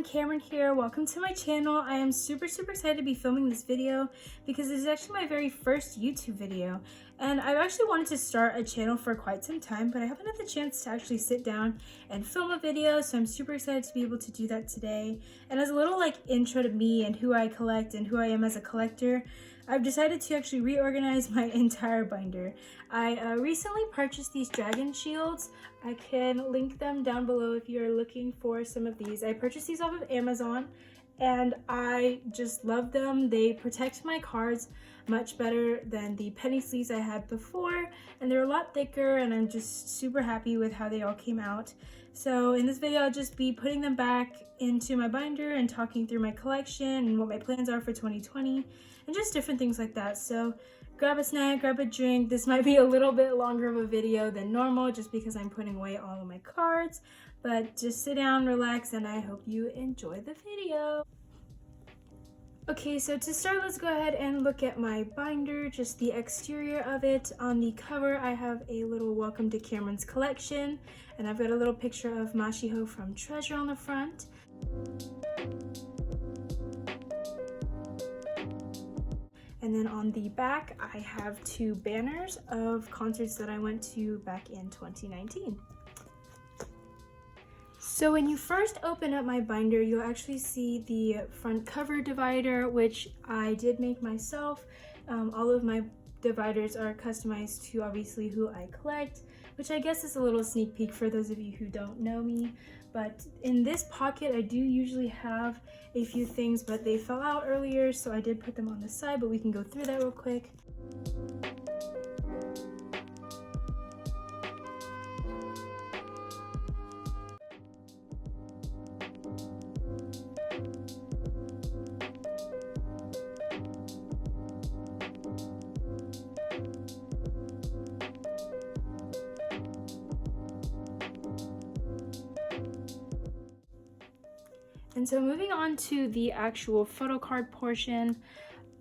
everyone, Cameron here. Welcome to my channel. I am super excited to be filming this video because this is actually my very first YouTube video. And I've actually wanted to start a channel for quite some time, but I haven't had the chance to actually sit down and film a video, so I'm super excited to be able to do that today. And as a little intro to me and who I collect and who I am as a collector, I've decided to actually reorganize my entire binder. I recently purchased these dragon shields. I can link them down below if you're looking for some of these. I purchased these off of Amazon and I just love them. They protect my cards much better than the penny sleeves I had before, and they're a lot thicker, and I'm just super happy with how they all came out. So in this video, I'll just be putting them back into my binder and talking through my collection and what my plans are for 2020 and just different things like that. So grab a snack, grab a drink. This might be a little bit longer of a video than normal just because I'm putting away all of my cards, but just sit down, relax, and I hope you enjoy the video. Okay, so to start, let's go ahead and look at my binder, just the exterior of it. On the cover, I have a little welcome to Cameron's collection, and I've got a little picture of Mashiho from Treasure on the front. And then on the back, I have two banners of concerts that I went to back in 2019. So when you first open up my binder, you'll actually see the front cover divider, which I did make myself. All of my dividers are customized to obviously who I collect, which I guess is a little sneak peek for those of you who don't know me. But in this pocket, I do usually have a few things, but they fell out earlier, so I did put them on the side, but we can go through that real quick. And so moving on to the actual photo card portion,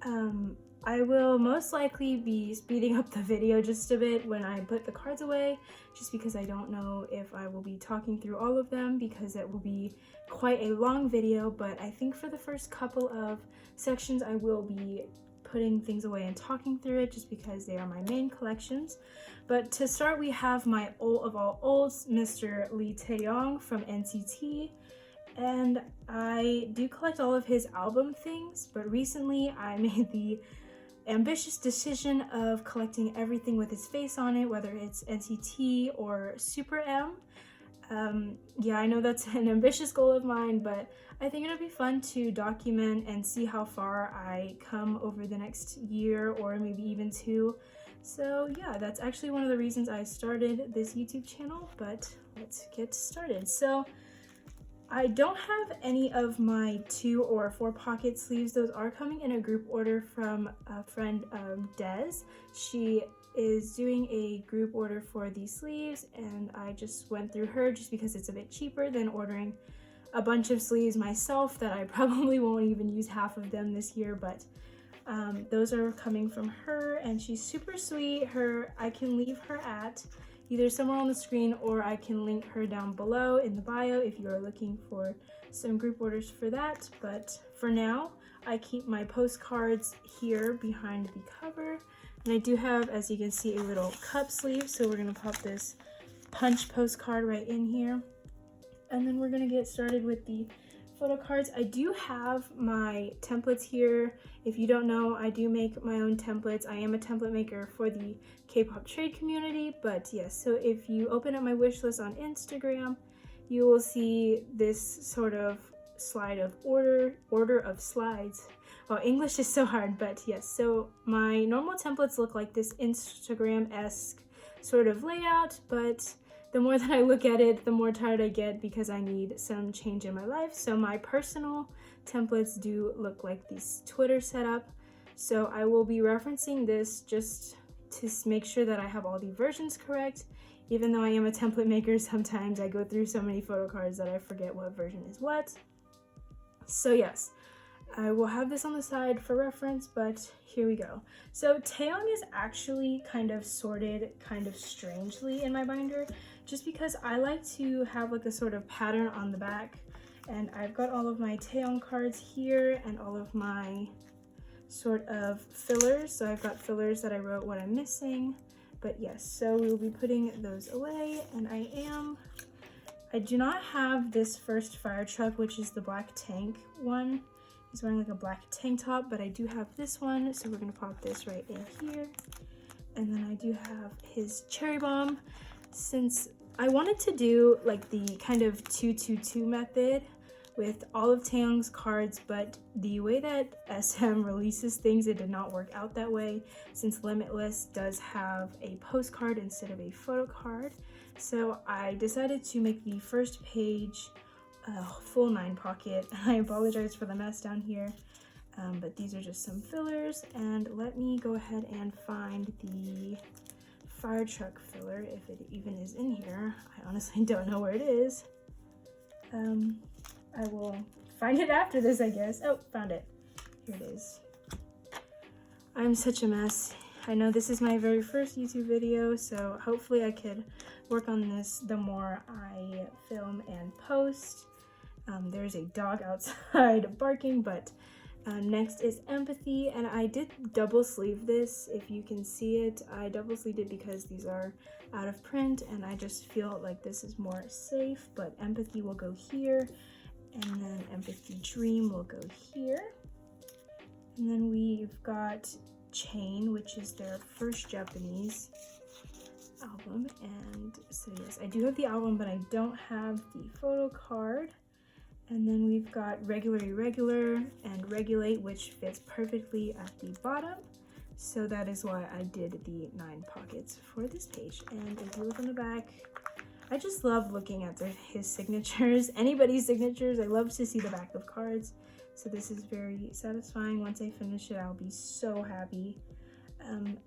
I will most likely be speeding up the video just a bit when I put the cards away, just because I don't know if I will be talking through all of them because it will be quite a long video, but I think for the first couple of sections I will be putting things away and talking through it just because they are my main collections. But to start, we have my ult of all ults, Mr. Taeyong from NCT. And I do collect all of his album things, but recently I made the ambitious decision of collecting everything with his face on it, whether it's NCT or Super M. Yeah, I know that's an ambitious goal of mine, but I think it'll be fun to document and see how far I come over the next year or maybe even two. So yeah, that's actually one of the reasons I started this YouTube channel, but let's get started. So I don't have any of my 2 or 4 pocket sleeves. Those are coming in a group order from a friend, Des. She is doing a group order for these sleeves, and I just went through her just because it's a bit cheaper than ordering a bunch of sleeves myself that I probably won't even use half of them this year, but those are coming from her, and she's super sweet. I can leave her at either somewhere on the screen, or I can link her down below in the bio if you are looking for some group orders for that. But for now, I keep my postcards here behind the cover. And I do have, as you can see, a little cup sleeve. So we're gonna pop this punch postcard right in here. And then we're gonna get started with the photo cards. I do have my templates here. If you don't know, I do make my own templates. I am a template maker for the K-pop trade community, but yes, so if you open up my wish list on Instagram, you will see this sort of slide of order of slides. Well, English is so hard, but yes, so my normal templates look like this Instagram-esque sort of layout, but the more that I look at it, the more tired I get because I need some change in my life. So my personal templates do look like this Twitter setup. So I will be referencing this just to make sure that I have all the versions correct. Even though I am a template maker, sometimes I go through so many photo cards that I forget what version is what. So yes, I will have this on the side for reference, but here we go. So taeyong is actually kind of sorted kind of strangely in my binder, just because I like to have like a sort of pattern on the back And I've got all of my taeyong cards here and all of my sort of fillers. So I've got fillers that I wrote what I'm missing. But yes, so we will be putting those away, and I do not have this first fire truck, which is the black tank one. He's wearing like a black tank top, but I do have this one, so we're gonna pop this right in here. And then I do have his cherry bomb. Since I wanted to do like the kind of 2-2-2 method with all of Taeyong's cards, but the way that SM releases things, it did not work out that way, since Limitless does have a postcard instead of a photo card. So I decided to make the first page a full 9 pocket. I apologize for the mess down here, but these are just some fillers. And let me go ahead and find the fire truck filler, if it even is in here. I honestly don't know where it is. I will find it after this, I guess. Oh, found it. Here it is. I'm such a mess. I know this is my very first YouTube video, so hopefully I could work on this the more I film and post. There's a dog outside barking, but next is empathy, and I did double sleeve this. If you can see it, I double sleeved it because these are out of print, and I just feel like this is more safe. But empathy will go here, and then empathy dream will go here. And then we've got Chain, which is their first Japanese album. And so yes, I do have the album, but I don't have the photo card. And then we've got Regular Irregular and Regulate, which fits perfectly at the bottom. So that is why I did the 9 pockets for this page. And if you look on the back, I just love looking at his signatures, anybody's signatures. I love to see the back of cards. So this is very satisfying. Once I finish it, I'll be so happy.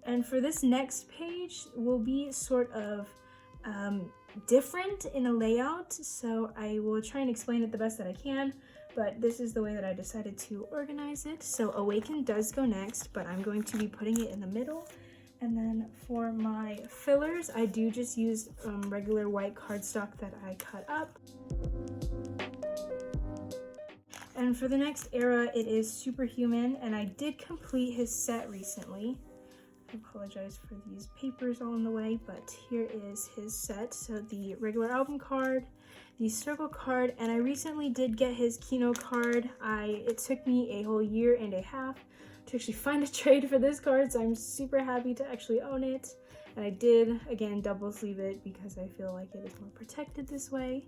And for this next page will be sort of different in a layout, so I will try and explain it the best that I can, but this is the way that I decided to organize it. So Awaken does go next, but I'm going to be putting it in the middle. And then for my fillers, I do just use regular white cardstock that I cut up. And for the next era, it is Superhuman, and I did complete his set recently. I apologize for these papers all in the way, but here is his set. So the regular album card, the circle card, and I recently did get his kihno card. It took me a whole year and a half to actually find a trade for this card, so I'm super happy to actually own it. And I did, again, double sleeve it because I feel like it is more protected this way.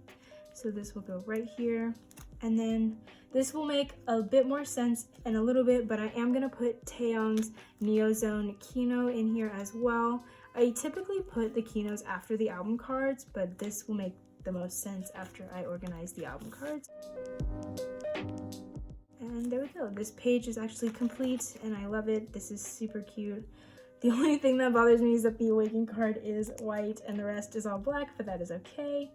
So this will go right here. And then this will make a bit more sense in a little bit, but I am gonna put Taeyong's Neozone kihno in here as well. I typically put the kihnos after the album cards, but this will make the most sense after I organize the album cards. And there we go. This page is actually complete and I love it. This is super cute. The only thing that bothers me is that the Awaken card is white and the rest is all black, but that is okay.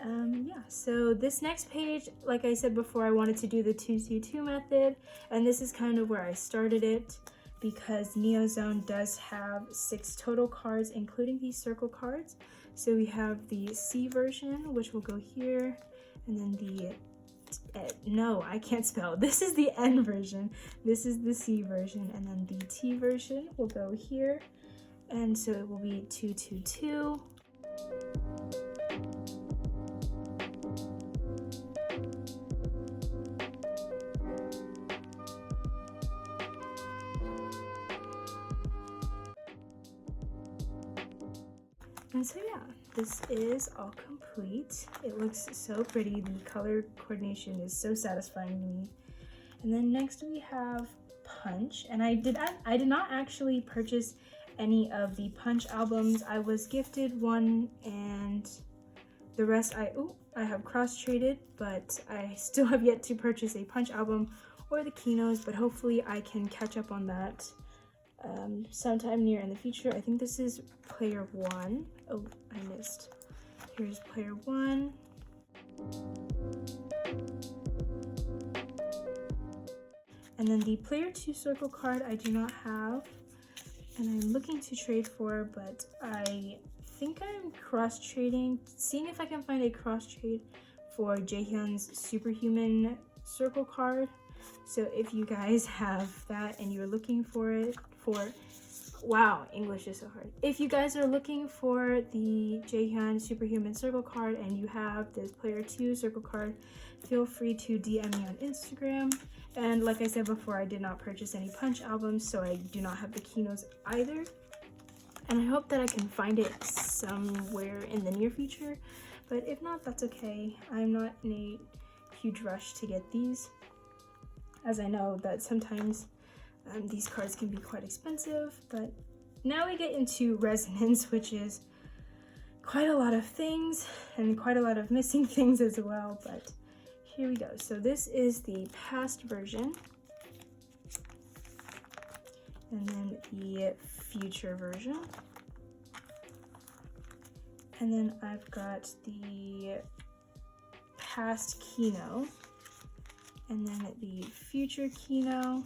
Yeah, so this next page, like I said before, I wanted to do the 2-2-2 method, and this is kind of where I started it because Neozone does have 6 total cards, including these circle cards. So we have the C version, which will go here, and then the no, I can't spell. This is the N version. This is the C version, and then the T version will go here, and so it will be 2-2-2. And so yeah, this is all complete. It looks so pretty. The color coordination is so satisfying to me. And then next we have Punch, and I did not actually purchase any of the Punch albums. I was gifted one, and the rest I have cross-traded, but I still have yet to purchase a Punch album or the kihnos, but hopefully I can catch up on that sometime near in the future. I think this is player 1. Oh, I missed. Here's player 1. And then the player 2 circle card I do not have, and I'm looking to trade for, but I think I'm cross-trading, seeing if I can find a cross-trade for Jaehyun's Superhuman Circle card. So if you guys have that and you're looking for it, wow, English is so hard. If you guys are looking for the Jaehyun Superhuman Circle card and you have this Player 2 Circle card, feel free to DM me on Instagram. And like I said before, I did not purchase any Punch albums, so I do not have the kihnos either. And I hope that I can find it somewhere in the near future, but if not, that's okay. I'm not in a huge rush to get these, as I know that sometimes these cards can be quite expensive. But now we get into resonance, which is quite a lot of things and quite a lot of missing things as well, but here we go. So this is the past version, and then the future version, and then I've got the past kihno, and then the future kihno,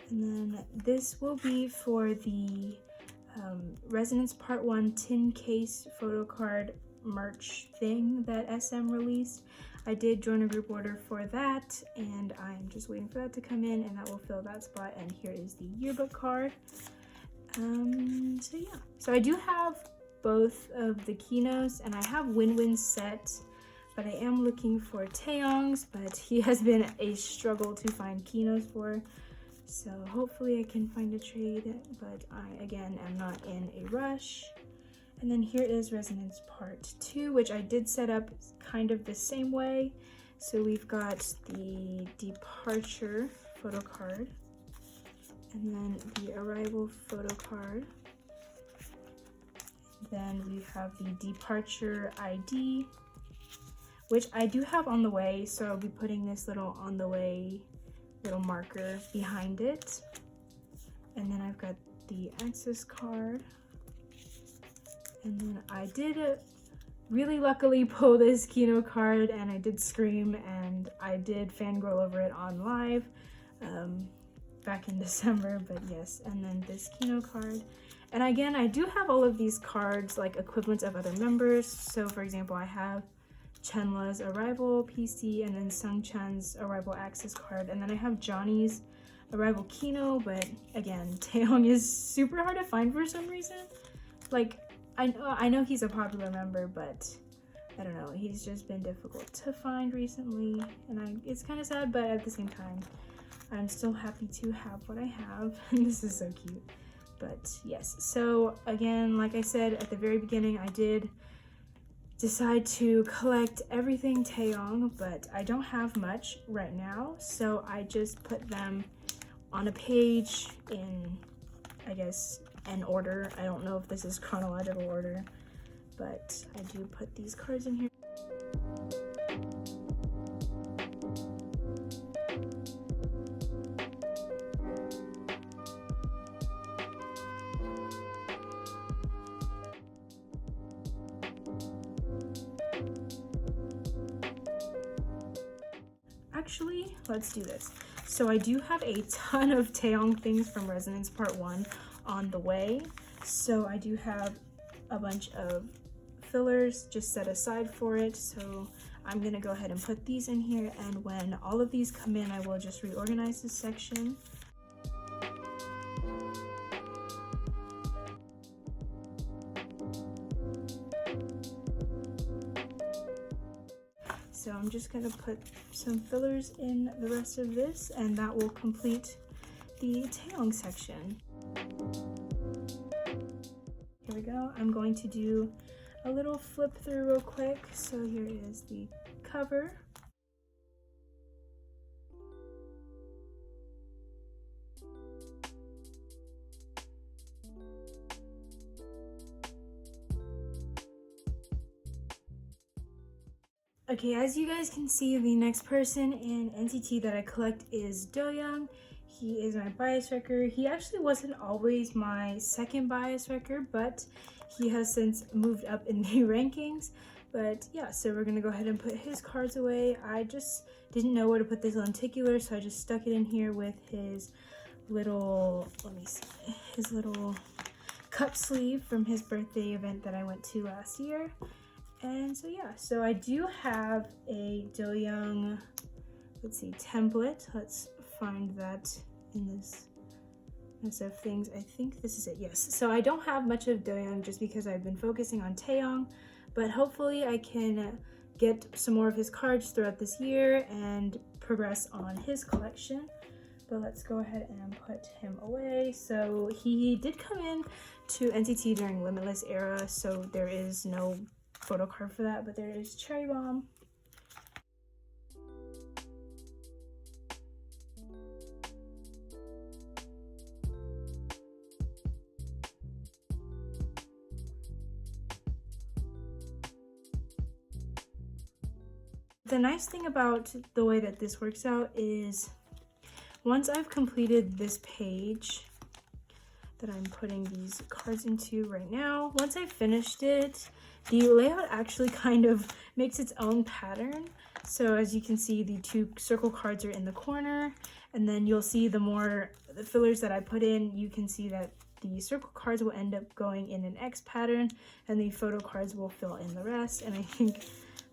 and then this will be for the Resonance Part 1 tin case photo card merch thing that SM released. I did join a group order for that, and I'm just waiting for that to come in, and that will fill that spot. And here is the yearbook card. So yeah, so I do have both of the kihnos, and I have winwin set, but I am looking for taeyongs, but he has been a struggle to find kihnos for. So hopefully I can find a trade, but I again am not in a rush. And then here is Resonance Part 2, which I did set up kind of the same way. So we've got the departure photo card, and then the arrival photo card. Then we have the departure ID, which I do have on the way, so I'll be putting this little on the way little marker behind it. And then I've got the access card. And then I did really luckily pull this kihno card, and I did scream, and I did fangirl over it on live back in December, but yes. And then this kihno card. And again, I do have all of these cards like equivalents of other members. So for example, I have Chenla's Arrival PC, and then Sungchan's Arrival Access card, and then I have Johnny's Arrival kihno, but again, Taeyong is super hard to find for some reason. Like, I know he's a popular member, but I don't know, he's just been difficult to find recently, and it's kind of sad, but at the same time, I'm still happy to have what I have. This is so cute. But yes, so again, like I said at the very beginning, I did decide to collect everything Taeyong, but I don't have much right now, so I just put them on a page in, I guess, an order. I don't know if this is chronological order, but I do put these cards in here. Actually, let's do this. So I do have a ton of Taeyong things from Resonance Part 1 on the way. So I do have a bunch of fillers just set aside for it. So I'm gonna go ahead and put these in here, and when all of these come in, I will just reorganize this section. So I'm just gonna put some fillers in the rest of this, and that will complete the Taeyong section. Here we go. I'm going to do a little flip through real quick. So here is the cover. Okay, as you guys can see, the next person in NCT that I collect is Doyoung. He is my bias wrecker. He actually wasn't always my second bias wrecker, but he has since moved up in the rankings. But yeah, so we're gonna go ahead and put his cards away. I just didn't know where to put this lenticular, so I just stuck it in here with his little, let me see, his little cup sleeve from his birthday event that I went to last year. And so yeah, so I do have a doyoung, let's see, template. Let's find that in this list of things. I think this is it, yes. So I don't have much of doyoung just because I've been focusing on taeyong, but hopefully I can get some more of his cards throughout this year and progress on his collection. But let's go ahead and put him away. So he did come in to NCT during Limitless era, so there is no photo card for that, but there is Cherry Bomb. The nice thing about the way that this works out is once I've completed this page that I'm putting these cards into right now, once I've finished it, the layout actually kind of makes its own pattern. So as you can see, the 2 circle cards are in the corner, and then you'll see the fillers that I put in, you can see that the circle cards will end up going in an X pattern and the photo cards will fill in the rest. And I think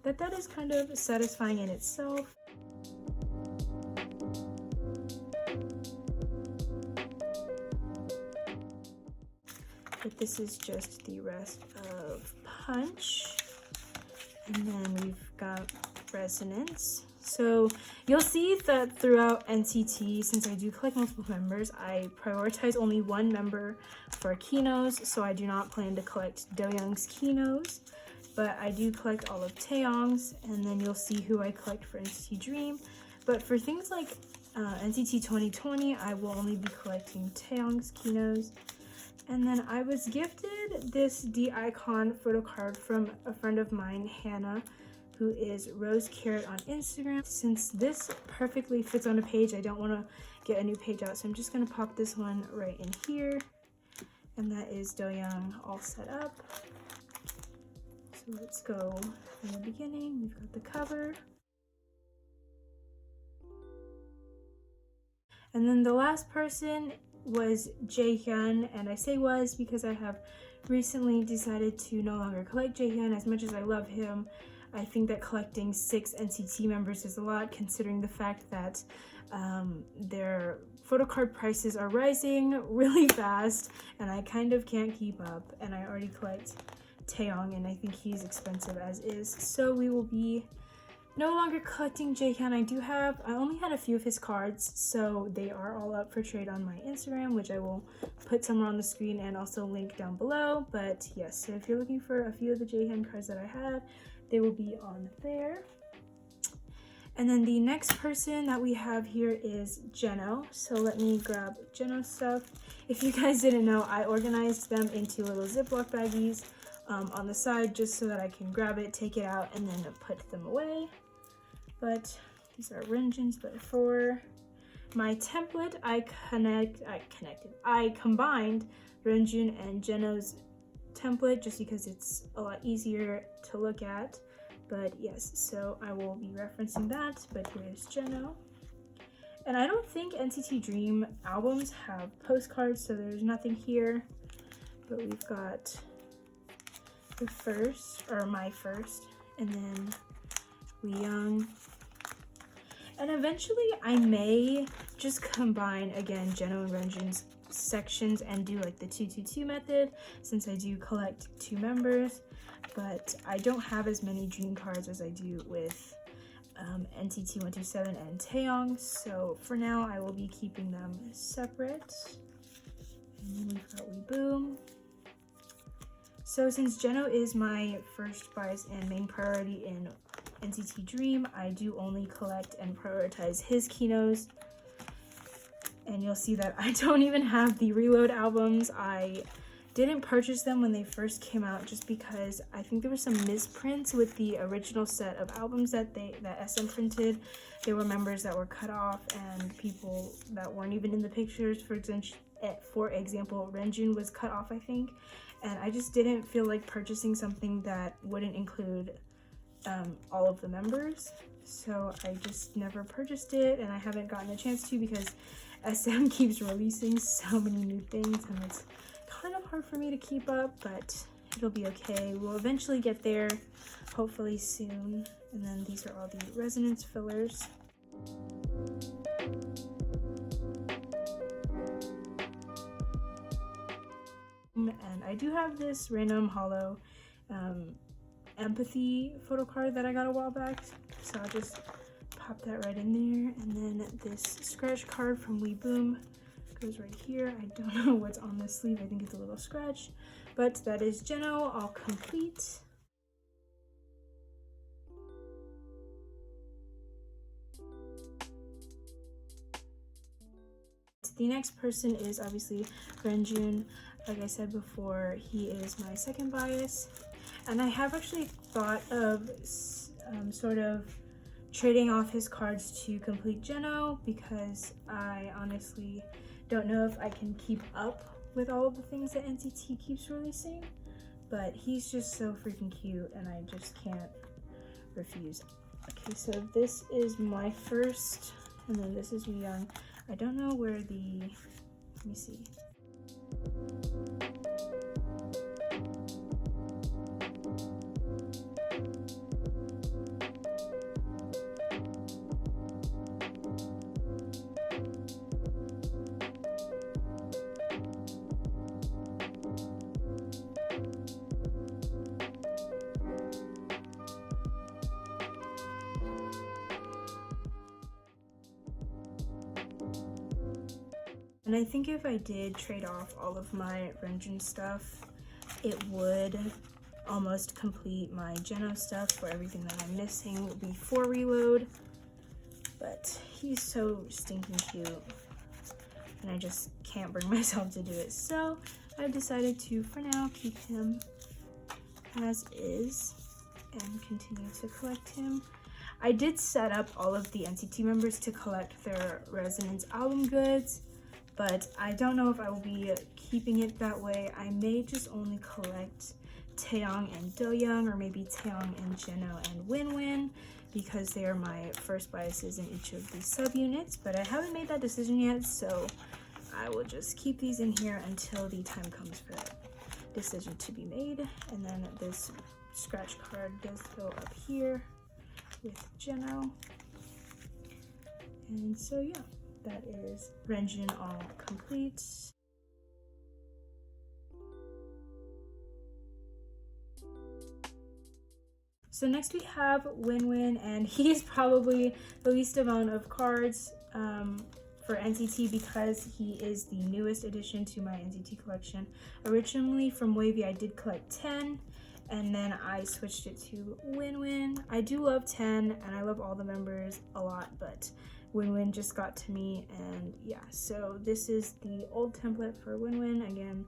that that is kind of satisfying in itself. But this is just the rest of Punch. And then we've got Resonance. So you'll see that throughout NCT, since I do collect multiple members, I prioritize only one member for kihnos, so I do not plan to collect doyoung's kihnos, but I do collect all of taeyong's, and then you'll see who I collect for NCT Dream. But for things like NCT 2020, I will only be collecting taeyong's kihnos. And then I was gifted this D-Icon photo card from a friend of mine, Hannah, who is Rose Carrot on Instagram. Since this perfectly fits on a page, I don't want to get a new page out, so I'm just going to pop this one right in here. And that is Doyoung all set up. So let's go from the beginning. We've got the cover. And then the last person was Jaehyun, and I say was because I have recently decided to no longer collect Jaehyun. As much as I love him, I think that collecting 6 NCT members is a lot, considering the fact that their photo card prices are rising really fast, and I kind of can't keep up, and I already collect Taeyong, and I think he's expensive as is. So we will be no longer collecting Jaehyun. I only had a few of his cards, so they are all up for trade on my Instagram, which I will put somewhere on the screen and also link down below. But yes, so if you're looking for a few of the Jaehyun cards that I had, they will be on there. And then the next person that we have here is Jeno. So let me grab Jeno stuff. If you guys didn't know, I organized them into little Ziploc baggies on the side just so that I can grab it, take it out, and then put them away. But these are renjuns, but for my template, I combined renjun and Jeno's template just because it's a lot easier to look at. But yes, so I will be referencing that. But here's Jeno. And I don't think NCT Dream albums have postcards, so there's nothing here. But we've got the first, or my first, and then doyoung. And eventually I may just combine again Jeno and renjun's sections and do like the 222 method, since I do collect 2 members. But I don't have as many dream cards as I do with NCT 127 and Taeyong, so for now I will be keeping them separate. And then we've got Weeboom. So since Jeno is my first bias and main priority in NCT Dream, I do only collect and prioritize his kihnos. And you'll see that I don't even have the Reload albums. I didn't purchase them when they first came out just because I think there were some misprints with the original set of albums that SM printed. There were members that were cut off and people that weren't even in the pictures. For example, Renjun was cut off, I think, and I just didn't feel like purchasing something that wouldn't include all of the members. So I just never purchased it, and I haven't gotten a chance to because SM keeps releasing so many new things and it's kind of hard for me to keep up. But it'll be okay. We'll eventually get there, hopefully soon. And then these are all the resonance fillers. And I do have this random hollow empathy photo card that I got a while back, so I'll just pop that right in there. And then this scratch card from Boom goes right here. I don't know what's on this sleeve. I think it's a little scratch, but that is Jeno all complete. The next person is obviously Renjun. Like I said before, he is my second bias, and I have actually thought of sort of trading off his cards to complete Jeno, because I honestly don't know if I can keep up with all of the things that NCT keeps releasing, but he's just so freaking cute and I just can't refuse. Okay, so this is my first, and then this is doyoung. I don't know where let me see. And I think if I did trade off all of my renjun stuff, it would almost complete my Jeno stuff for everything that I'm missing before reload. But he's so stinking cute, and I just can't bring myself to do it. So I've decided to, for now, keep him as is and continue to collect him. I did set up all of the NCT members to collect their Resonance album goods, but I don't know if I will be keeping it that way. I may just only collect taeyong and doyoung, or maybe taeyong and jeno and winwin, because they are my first biases in each of these subunits, but I haven't made that decision yet, so I will just keep these in here until the time comes for that decision to be made. And then this scratch card does go up here with Jeno. And so yeah, that is renjun all complete. So next we have winwin, and he is probably the least amount of cards for NCT because he is the newest addition to my NCT collection. Originally from Wavy I did collect 10, and then I switched it to winwin. I do love 10 and I love all the members a lot, but winwin just got to me, and yeah, so this is the old template for winwin. Again,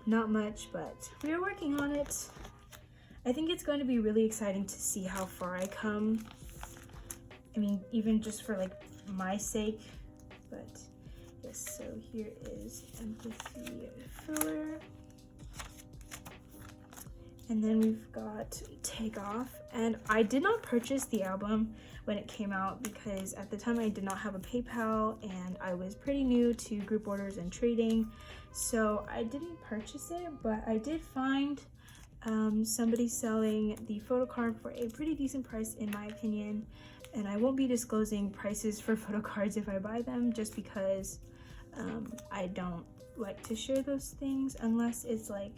not much, but we are working on it. I think it's going to be really exciting to see how far I come. I mean, even just for like my sake, but yes, so here is empathy filler. And then we've got Take Off, and I did not purchase the album when it came out because at the time I did not have a PayPal and I was pretty new to group orders and trading, so I didn't purchase it, but I did find somebody selling the photo card for a pretty decent price in my opinion, and I won't be disclosing prices for photo cards if I buy them, just because I don't like to share those things unless it's like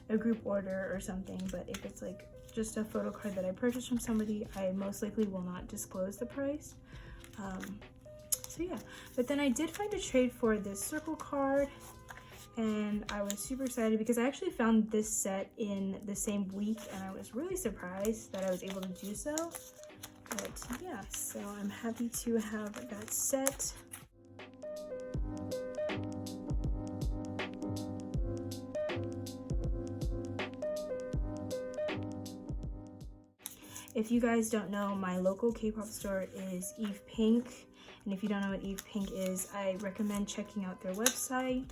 a group order or something. But if it's like just a photo card that I purchased from somebody, I most likely will not disclose the price. So yeah, but then I did find a trade for this circle card, and I was super excited because I actually found this set in the same week, and I was really surprised that I was able to do so. But yeah, so I'm happy to have that set. If you guys don't know, my local K-pop store is Eve Pink, and if you don't know what Eve Pink is, I recommend checking out their website.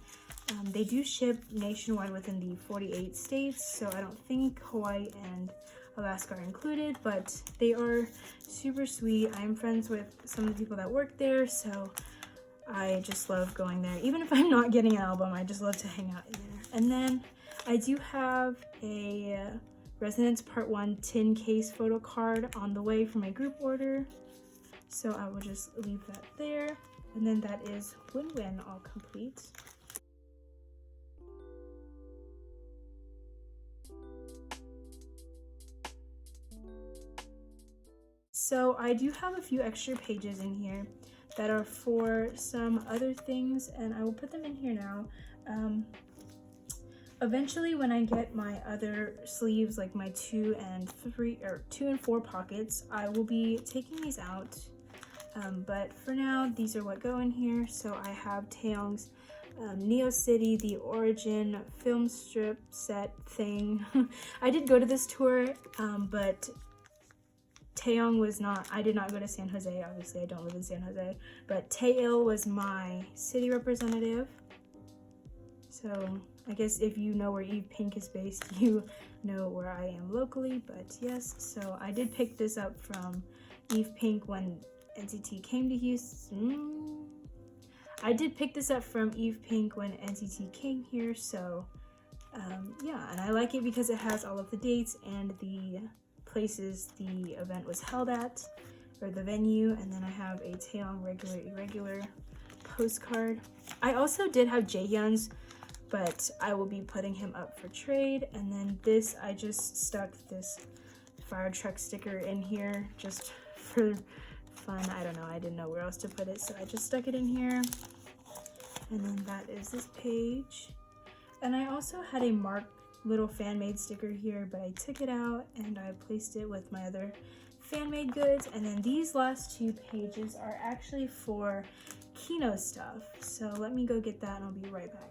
They do ship nationwide within the 48 states, so I don't think Hawaii and Alaska are included, but they are super sweet. I'm friends with some of the people that work there, so I just love going there. Even if I'm not getting an album, I just love to hang out in there. And then I do have a Resonance Part 1 tin case photo card on the way for my group order, so I will just leave that there. And then that is Winwin all complete. So I do have a few extra pages in here that are for some other things, and I will put them in here now. Eventually, when I get my other sleeves, like my 2 and 4 pockets, I will be taking these out. But for now, these are what go in here. So I have Taeyong's Neo City, the Origin film strip set thing. I did go to this tour, but Taeyong was not, I did not go to San Jose. Obviously, I don't live in San Jose, but Taeyil was my city representative. So I guess if you know where Eve Pink is based, you know where I am locally, but yes. So I did pick this up from Eve Pink when NCT came to Houston. I did pick this up from Eve Pink when NCT came here, so yeah, and I like it because it has all of the dates and the places the event was held at, or the venue. And then I have a Taeyong regular irregular postcard. I also did have Jaehyun's, but I will be putting him up for trade. And then this, I just stuck this fire truck sticker in here just for fun. I don't know, I didn't know where else to put it, so I just stuck it in here. And then that is this page. And I also had a Mark little fan-made sticker here, but I took it out and I placed it with my other fan-made goods. And then these last 2 pages are actually for kihno stuff, so let me go get that and I'll be right back.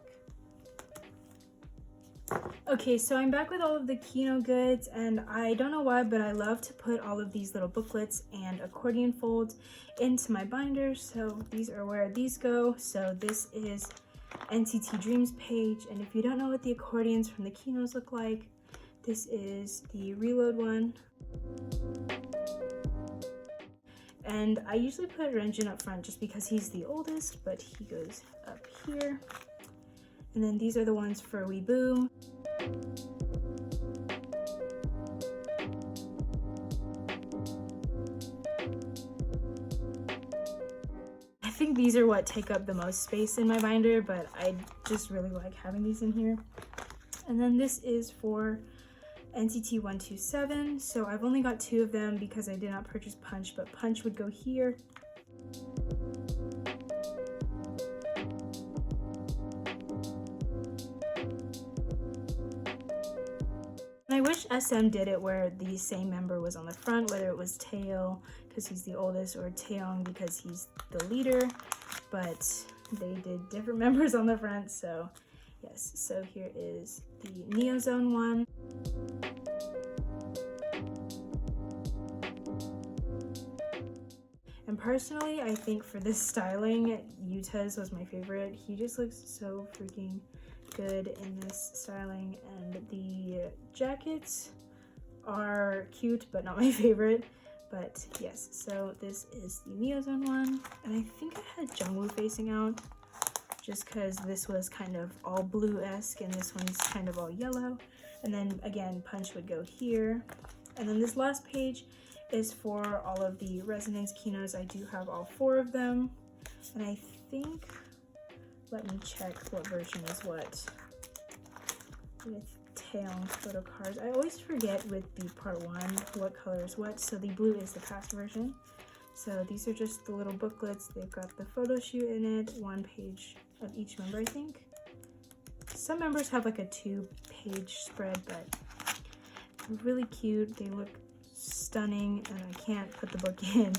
Okay, so I'm back with all of the kihno goods, and I don't know why, but I love to put all of these little booklets and accordion folds into my binder, so these are where these go. So this is NCT Dreams page, and if you don't know what the accordions from the kihnos look like, this is the Reload one. And I usually put Renjun up front just because he's the oldest, but he goes up here. And then these are the ones for We Boom. I think these are what take up the most space in my binder, but I just really like having these in here. And then this is for NCT 127. So I've only got 2 of them because I did not purchase Punch, but Punch would go here. I wish SM did it where the same member was on the front, whether it was Taeyil because he's the oldest or Taeyong because he's the leader, but they did different members on the front. So yes, so here is the Neo Zone one. And personally, I think for this styling, Yuta's was my favorite. He just looks so freaking good in this styling, and the jackets are cute but not my favorite. But yes, so this is the Neozone one, and I think I had Jungwoo facing out just because this was kind of all blue-esque and this one's kind of all yellow. And then again, Punch would go here. And then this last page is for all of the Resonance kihnos. I do have all 4 of them, and I think, let me check what version is what with Taeyong photo cards. I always forget with the part 1 what color is what. So the blue is the past version. So these are just the little booklets. They've got the photo shoot in it, 1 page of each member, I think. Some members have like a 2-page spread, but they're really cute. They look stunning, and I can't put the book in.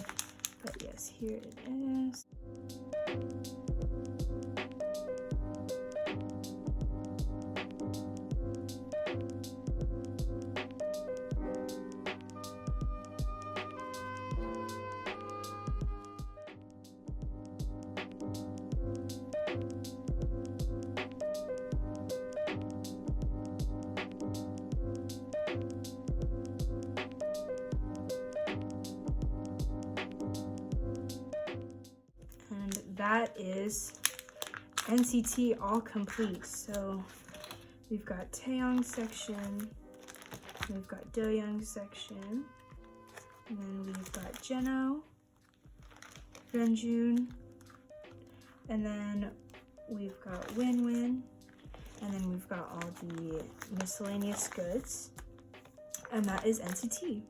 But yes, here it is. That is NCT all complete. So we've got taeyong section, we've got doyoung section, and then we've got jeno, renjun, and then we've got winwin, and then we've got all the miscellaneous goods, and that is NCT.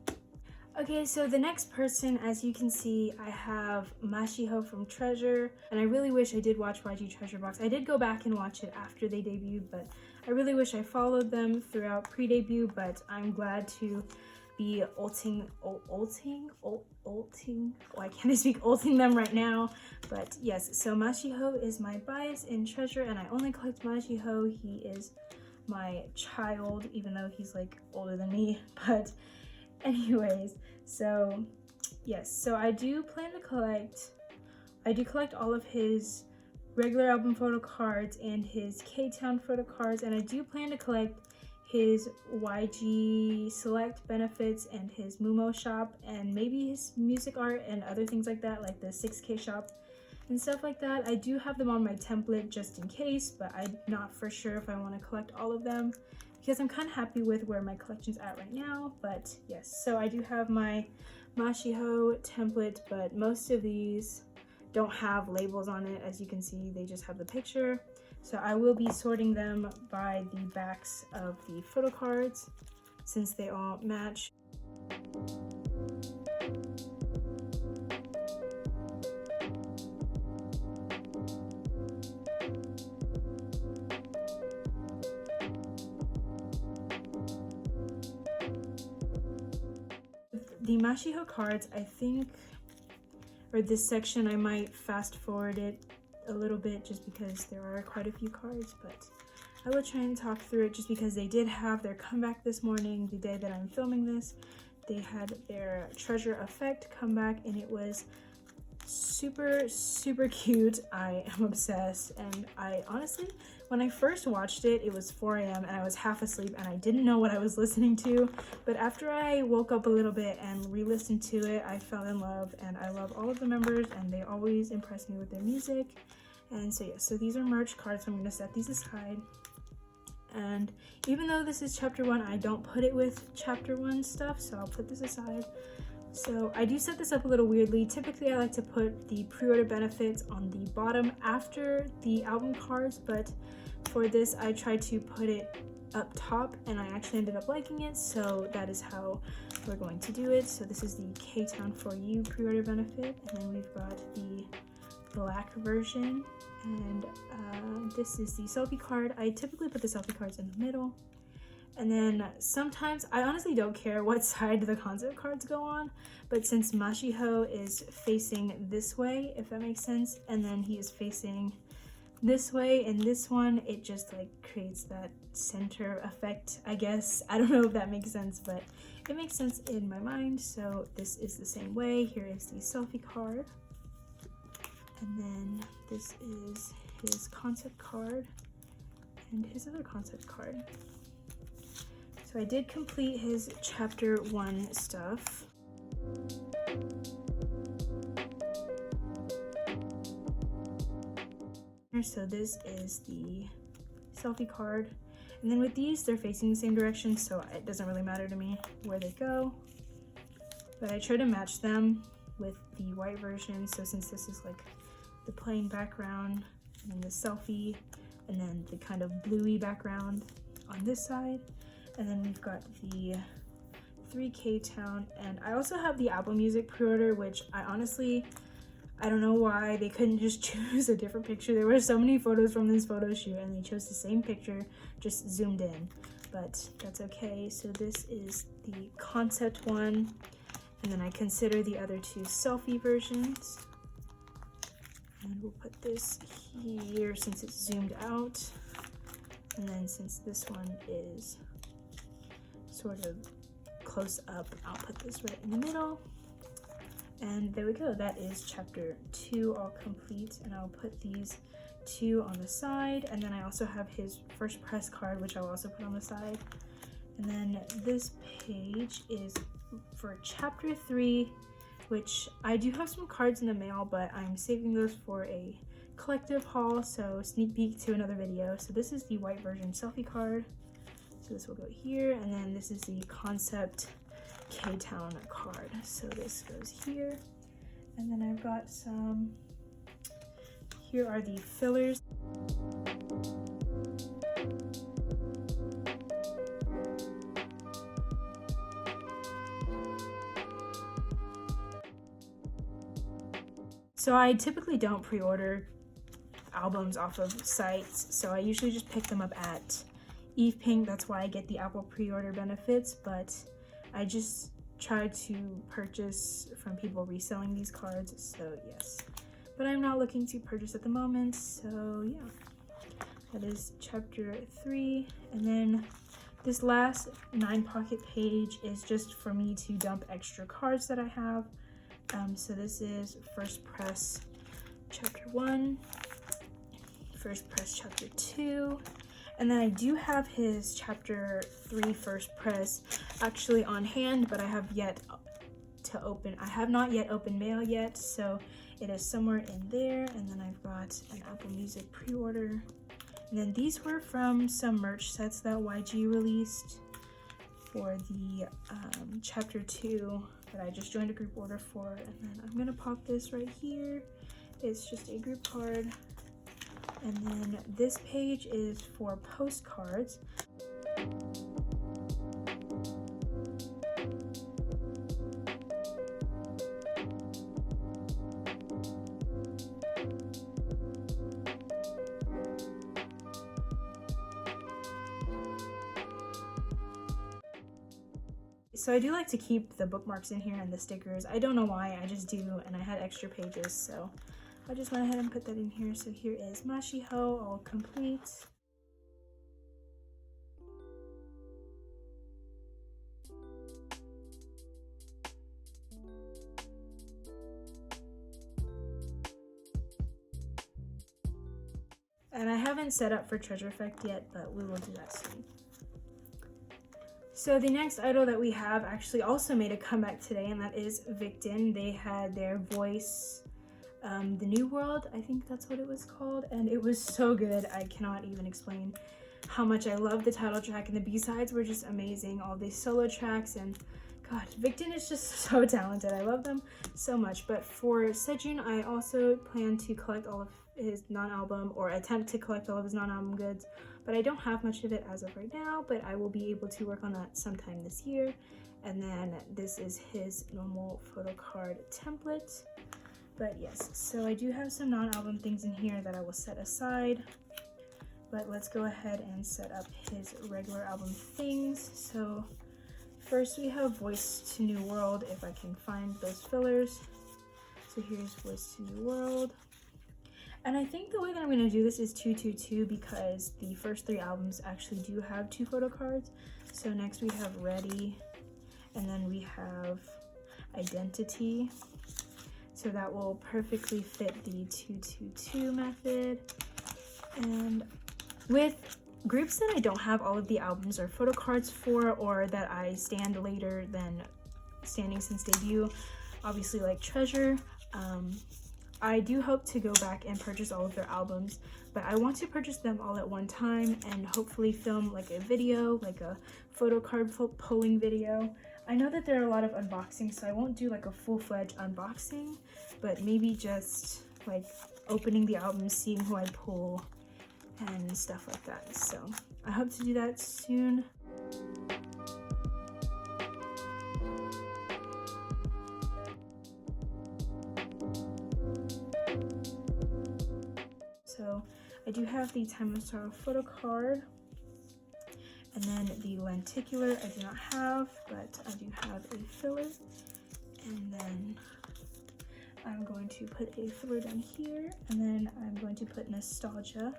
Okay, so the next person, as you can see, I have Mashiho from Treasure, and I really wish I did watch YG Treasure Box. I did go back and watch it after they debuted, but I really wish I followed them throughout pre-debut, but I'm glad to be ulting, oh, I can't speak ulting them right now, but yes, so Mashiho is my bias in Treasure, and I only collect Mashiho. He is my child, even though he's like older than me, but anyways, so yes, so I do collect all of his regular album photo cards and his K-Town photo cards, and I do plan to collect his YG Select benefits and his Mumo shop and maybe his music art and other things like that, like the 6K shop and stuff like that. I do have them on my template just in case, but I'm not for sure if I want to collect all of them, because I'm kind of happy with where my collection's at right now. But yes, so I do have my Mashiho template, but most of these don't have labels on it. As you can see, they just have the picture. So I will be sorting them by the backs of the photo cards since they all match. The Mashiho cards, I think, or this section, I might fast forward it a little bit just because there are quite a few cards, but I will try and talk through it just because they did have their comeback this morning, the day that I'm filming this. They had their Treasure Effect comeback, and it was super cute. I am obsessed, and I honestly, when I first watched it, it was 4 a.m. and I was half asleep and I didn't know what I was listening to, but after I woke up a little bit and re-listened to it, I fell in love, and I love all of the members and they always impress me with their music. And so yeah, so these are merch cards, so I'm going to set these aside. And even though this is chapter 1, I don't put it with chapter 1 stuff, so I'll put this aside. So I do set this up a little weirdly. Typically I like to put the pre-order benefits on the bottom after the album cards, but for this I tried to put it up top and I actually ended up liking it, so that is how we're going to do it. So this is the K-Town For You pre-order benefit, and then we've got the black version, and this is the selfie card. I typically put the selfie cards in the middle. And then sometimes, I honestly don't care what side the concept cards go on, but since Mashiho is facing this way, if that makes sense, and then he is facing this way in this one, it just like creates that center effect, I guess. I don't know if that makes sense, but it makes sense in my mind. So this is the same way. Here is the selfie card. And then this is his concept card and his other concept card. So I did complete his chapter 1 stuff. So this is the selfie card. And then with these, they're facing the same direction, so it doesn't really matter to me where they go. But I try to match them with the white version. So since this is like the plain background, and then the selfie, and then the kind of bluey background on this side. And then we've got the 3K Town, and I also have the Apple Music pre-order, which I don't know why they couldn't just choose a different picture. There were so many photos from this photo shoot and they chose the same picture, just zoomed in, but that's okay. So this is the concept one, and then I consider the other two selfie versions. And we'll put this here since it's zoomed out, and then since this one is sort of close up, I'll put this right in the middle. And there we go, that is chapter 2 all complete, and I'll put these 2 on the side, and then I also have his first press card, which I'll also put on the side. And then this page is for chapter 3, which I do have some cards in the mail, but I'm saving those for a collective haul, so sneak peek to another video. So this is the white version selfie card. So this will go here, and then this is the concept K-Town card. So this goes here, and then I've got some, here are the fillers. So I typically don't pre-order albums off of sites, so I usually just pick them up at Eve Pink. That's why I get the Apple pre-order benefits, but I just try to purchase from people reselling these cards, so yes. But I'm not looking to purchase at the moment, so yeah. That is chapter 3, and then this last 9-pocket page is just for me to dump extra cards that I have. So this is First Press chapter 1, First Press chapter 2, and then I do have his chapter 3 First Press actually on hand, but I have yet to open. I have not yet opened mail yet, so it is somewhere in there. And then I've got an Apple Music pre-order, and then these were from some merch sets that YG released for the chapter 2 that I just joined a group order for. And then I'm gonna pop this right here. It's just a group card. And then this page is for postcards. So I do like to keep the bookmarks in here and the stickers. I don't know why, I just do, and I had extra pages, so I just went ahead and put that in here. So here is Mashiho, all complete. And I haven't set up for Treasure Effect yet, but we will do that soon. So the next idol that we have actually also made a comeback today, and that is Victon. They had their voice, The New World, I think that's what it was called, and it was so good. I cannot even explain how much I love the title track, and the B-sides were just amazing. All these solo tracks, and God, Victon is just so talented. I love them so much. But for Sejun, I also plan to collect all of his non-album, or attempt to collect all of his non-album goods, but I don't have much of it as of right now, but I will be able to work on that sometime this year. And then this is his normal photo card template. But yes, so I do have some non-album things in here that I will set aside, but let's go ahead and set up his regular album things. So first we have Voice to New World, if I can find those fillers. So here's Voice to New World. And I think the way that I'm going to do this is 222, because the first 3 albums actually do have 2 photo cards. So next we have Ready, and then we have Identity. So that will perfectly fit the 222 method. And with groups that I don't have all of the albums or photo cards for, or that I stand later than standing since debut, obviously like Treasure, I do hope to go back and purchase all of their albums, but I want to purchase them all at one time and hopefully film like a video, like a photo card pulling video. I know that there are a lot of unboxings, so I won't do like a full-fledged unboxing, but maybe just like opening the album, seeing who I pull and stuff like that. So I hope to do that soon. So I do have the Time of Sorrow photo card, and then the lenticular I do not have, but I do have a filler. And then I'm going to put a filler down here, and then I'm going to put Nostalgia.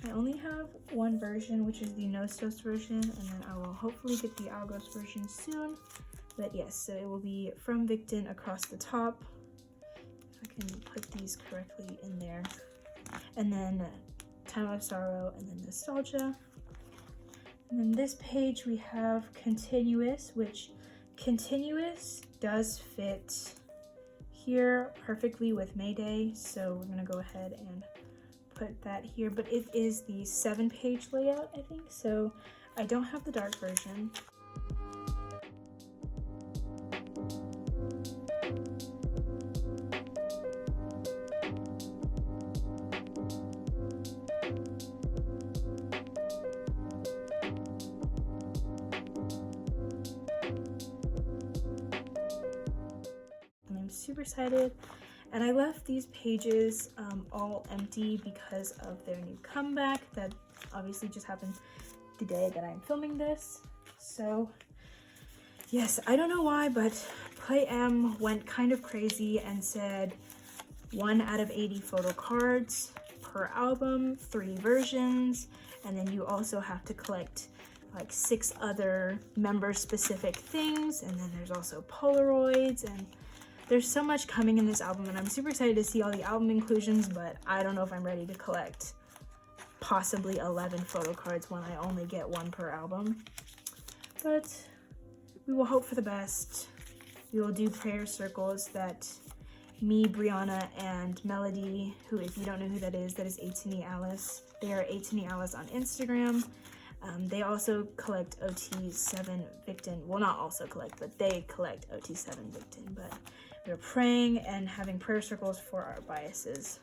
I only have one version, which is the Nostos version, and then I will hopefully get the Algos version soon. But yes, so it will be from Victon across the top. If I can put these correctly in there. And then Time of Sorrow, and then Nostalgia. And then this page we have Continuous, which Continuous does fit here perfectly with Mayday, so we're gonna go ahead and put that here, but it is the 7-page layout, I think, so I don't have the dark version. I'm super excited, and I left these pages all empty because of their new comeback that obviously just happened the day that I'm filming this. So yes, I don't know why, but Play M went kind of crazy and said 1 out of 80 photo cards per album, 3 versions, and then you also have to collect like 6 other member specific things, and then there's also Polaroids, and there's so much coming in this album, and I'm super excited to see all the album inclusions, but I don't know if I'm ready to collect possibly 11 photo cards when I only get 1 per album. But we will hope for the best. We will do prayer circles that me, Brianna, and Melody, who, if you don't know who that is A2 Alice. They are A2 Alice on Instagram. They also collect OT7 Victim. Well, not also collect, but they collect OT7 Victim. But we're praying and having prayer circles for our biases.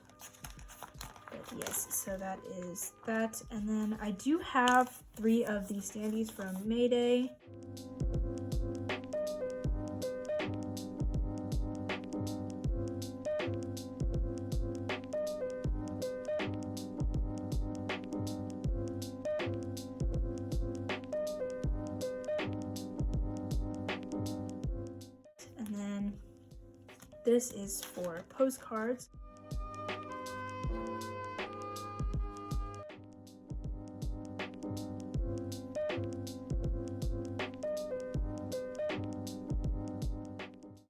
But yes, so that is that. And then I do have 3 of these standees from Mayday. This is for postcards.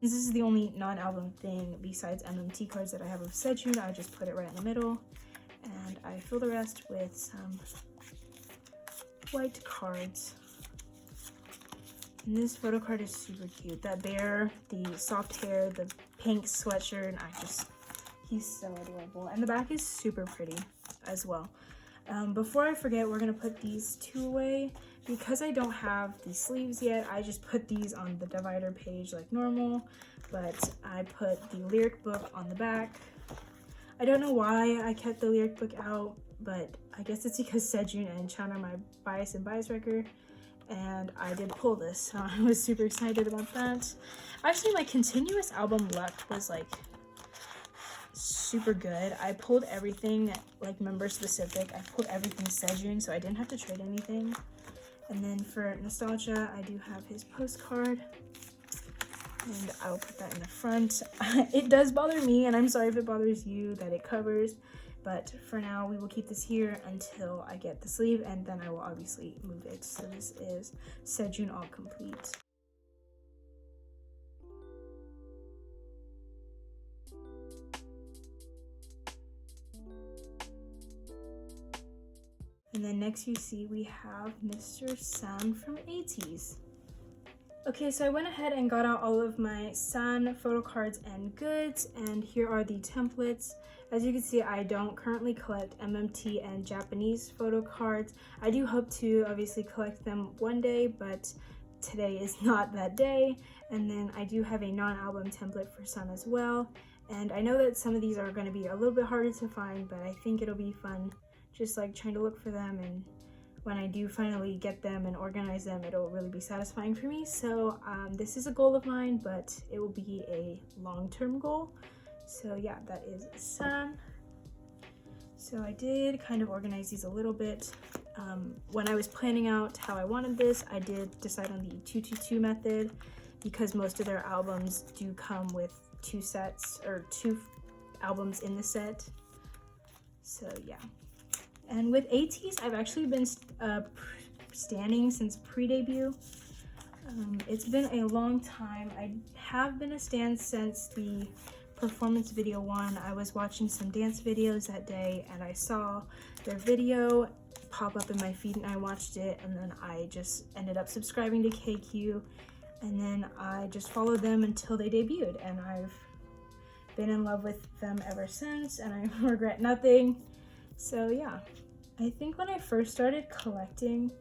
This is the only non-album thing besides MMT cards that I have of Sejun. I just put it right in the middle, and I fill the rest with some white cards. And this photo card is super cute. That bear, the soft hair, the pink sweatshirt, and he's so adorable. And the back is super pretty as well. Before I forget, we're gonna put these 2 away. Because I don't have the sleeves yet, I just put these on the divider page like normal, but I put the lyric book on the back. I don't know why I kept the lyric book out, but I guess it's because Sejun and Chan are my bias and bias wrecker. And I did pull this, so I was super excited about that. Actually, my continuous album luck was like super good. I pulled everything like member specific. I pulled everything Sejun, so I didn't have to trade anything. And then for nostalgia, I do have his postcard, and I'll put that in the front. It does bother me, and I'm sorry if it bothers you that it covers. But for now, we will keep this here until I get the sleeve, and then I will obviously move it. So this is Sejun all complete. And then next you see we have Mr. San from ATEEZ. Okay, so I went ahead and got out all of my San photo cards and goods, and here are the templates. As you can see, I don't currently collect MMT and Japanese photo cards. I do hope to obviously collect them one day, but today is not that day. And then I do have a non-album template for San as well. And I know that some of these are going to be a little bit harder to find, but I think it'll be fun just like trying to look for them, and when I do finally get them and organize them, it'll really be satisfying for me. So this is a goal of mine, but it will be a long-term goal. So yeah, that is San. So I did kind of organize these a little bit. When I was planning out how I wanted this, I did decide on the 222 method because most of their albums do come with 2 sets or 2 albums in the set. So yeah. And with ATEEZ, I've actually been standing since pre-debut. It's been a long time. I have been a stan since the performance video one. I was watching some dance videos that day, and I saw their video pop up in my feed, and I watched it, and then I just ended up subscribing to KQ, and then I just followed them until they debuted, and I've been in love with them ever since, and I regret nothing. So yeah, I think when I first started collecting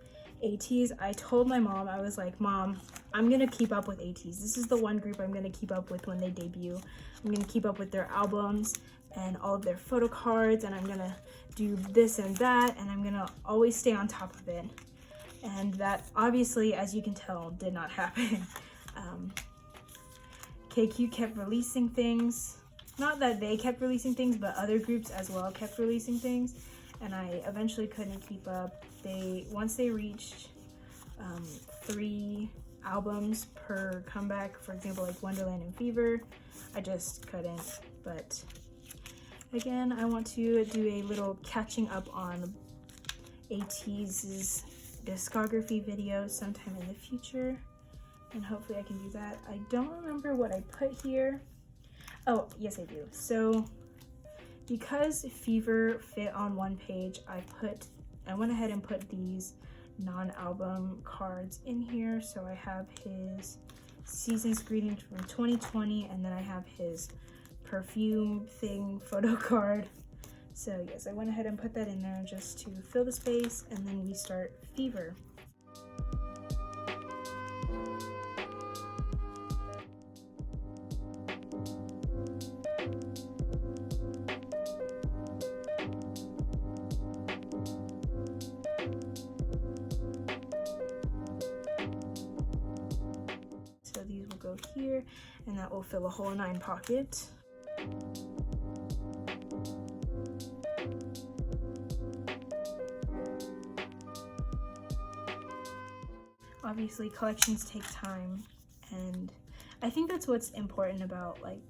ATs, I told my mom, I was like, Mom, I'm gonna keep up with ATs. This is the one group I'm gonna keep up with when they debut. I'm gonna keep up with their albums and all of their photo cards, and I'm gonna do this and that, and I'm gonna always stay on top of it. And that obviously, as you can tell, did not happen. KQ kept releasing things. Not that they kept releasing things, but other groups as well kept releasing things, and I eventually couldn't keep up. Once they reached 3 albums per comeback, for example, like Wonderland and Fever, I just couldn't. But again, I want to do a little catching up on ATEEZ's discography video sometime in the future, and hopefully I can do that. I don't remember what I put here. Oh, yes I do. So because Fever fit on one page, I went ahead and put these non-album cards in here. So I have his Season's Greetings from 2020, and then I have his perfume thing photo card. So yes, I went ahead and put that in there just to fill the space, and then we start Fever. So these will go here, and that will fill a whole 9 pocket. Obviously, collections take time, and I think that's what's important about like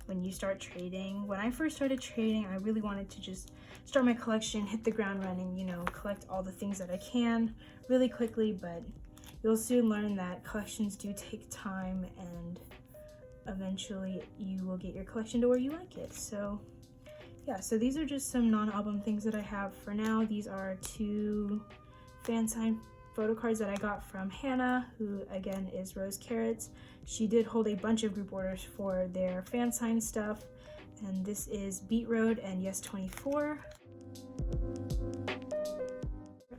when you start trading. When I first started trading, I really wanted to just start my collection, hit the ground running, you know, collect all the things that I can really quickly, but you'll soon learn that collections do take time, and eventually you will get your collection to where you like it. So yeah, so these are just some non-album things that I have for now. These are 2 fan signed photo cards that I got from Hannah, who again is Rose Carrots. She did hold a bunch of group orders for their fan sign stuff, and this is Beat Road and Yes 24.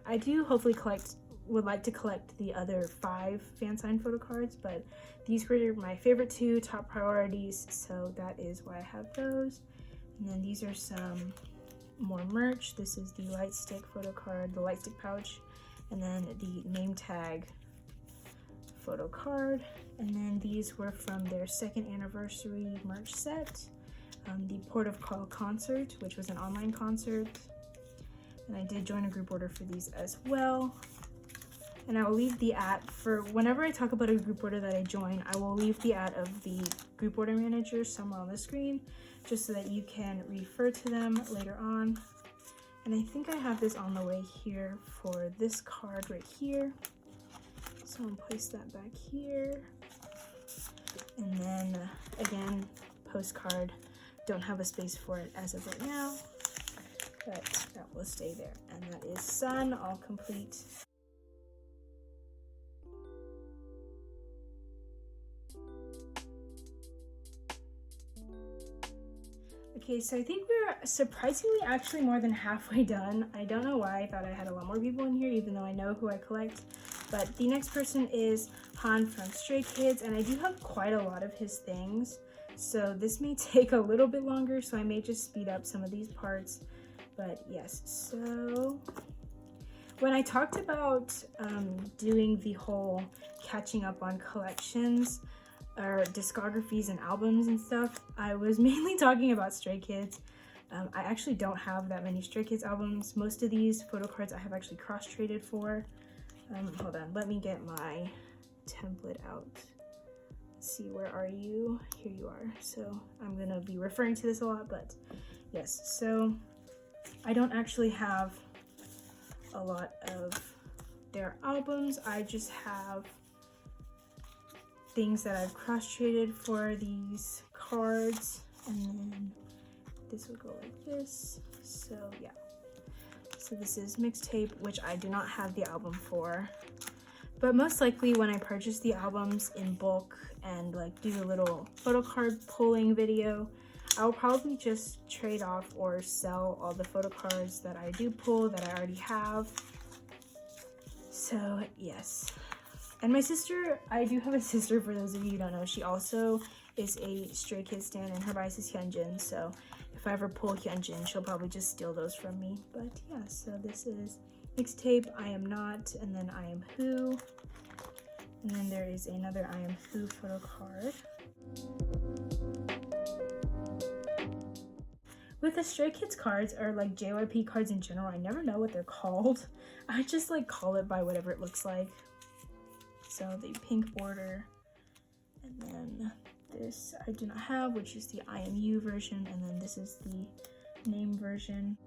I do hopefully would like to collect the other 5 fan signed photo cards, but these were my favorite 2 top priorities, so that is why I have those. And then these are some more merch. This is the light stick photo card, the light stick pouch, and then the name tag photo card. And then these were from their 2nd anniversary merch set, the Port of Call concert, which was an online concert, and I did join a group order for these as well. And I will leave the for whenever I talk about a group order that I join, I will leave the of the group order manager somewhere on the screen, just so that you can refer to them later on. And I think I have this on the way here for this card right here. So I'll place that back here. And then again, postcard, don't have a space for it as of right now, but that will stay there. And that is Sun, all complete. Okay, so I think we're surprisingly actually more than halfway done. I don't know why I thought I had a lot more people in here, even though I know who I collect. But the next person is Han from Stray Kids, and I do have quite a lot of his things. So this may take a little bit longer, so I may just speed up some of these parts. But yes, so when I talked about doing the whole catching up on collections, or discographies and albums and stuff, I was mainly talking about Stray Kids. I actually don't have that many Stray Kids albums. Most of these photo cards I have actually cross-traded for. Hold on, let me get my template out. Let's see, where are you? Here you are. So I'm gonna be referring to this a lot, but yes, so I don't actually have a lot of their albums. I just have things that I've cross-traded for these cards, and then this will go like this. So yeah, so this is Mixtape, which I do not have the album for, but most likely when I purchase the albums in bulk and like do a little photo card pulling video, I'll probably just trade off or sell all the photo cards that I do pull that I already have. So yes. And my sister, I do have a sister, for those of you who don't know. She also is a Stray Kids stan, and her bias is Hyunjin. So if I ever pull Hyunjin, she'll probably just steal those from me. But yeah, so this is mixtape, I Am Not, and then I Am Who. And then there is another I Am Who photo card. With the Stray Kids cards, or like JYP cards in general, I never know what they're called. I just like call it by whatever it looks like. So the pink border, and then this I do not have, which is the IMU version, and then this is the name version.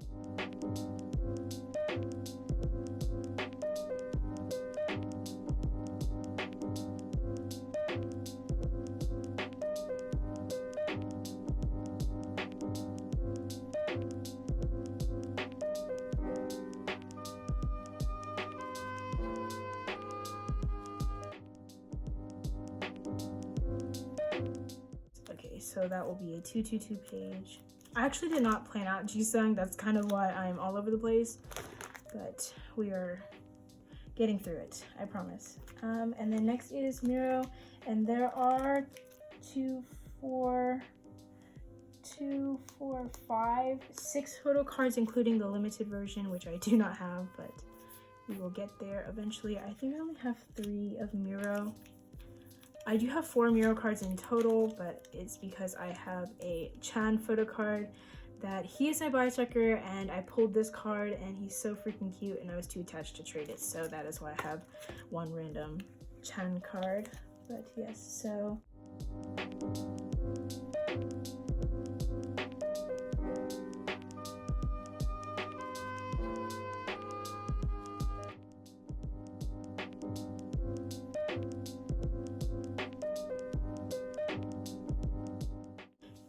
So that will be a 222 page. I actually did not plan out jisung. That's kind of why I'm all over the place, but we are getting through it, I promise. And then next is Miro, and there are 6 photo cards, including the limited version, which I do not have, but we will get there eventually. I think I only have 3 of Miro. I do have 4 Miro cards in total, but it's because I have a Chan photo card that he is my bisecker, and I pulled this card and he's so freaking cute and I was too attached to trade it, so that is why I have 1 random Chan card. But yes, so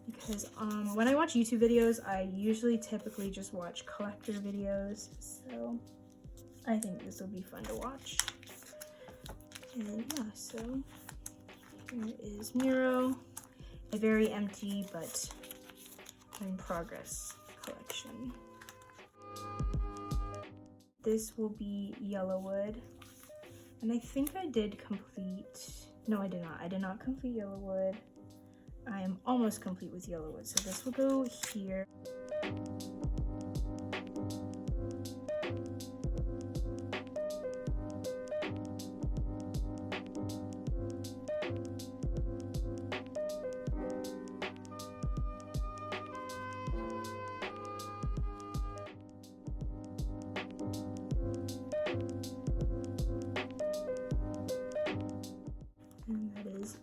because when I watch YouTube videos, I usually typically just watch collector videos, so I think this will be fun to watch. And yeah, so here is Miro, a very empty but in progress collection. This will be Yellowwood, and I think I did complete, no I did not, I did not complete Yellowwood. I am almost complete with Yellowwood, so this will go here.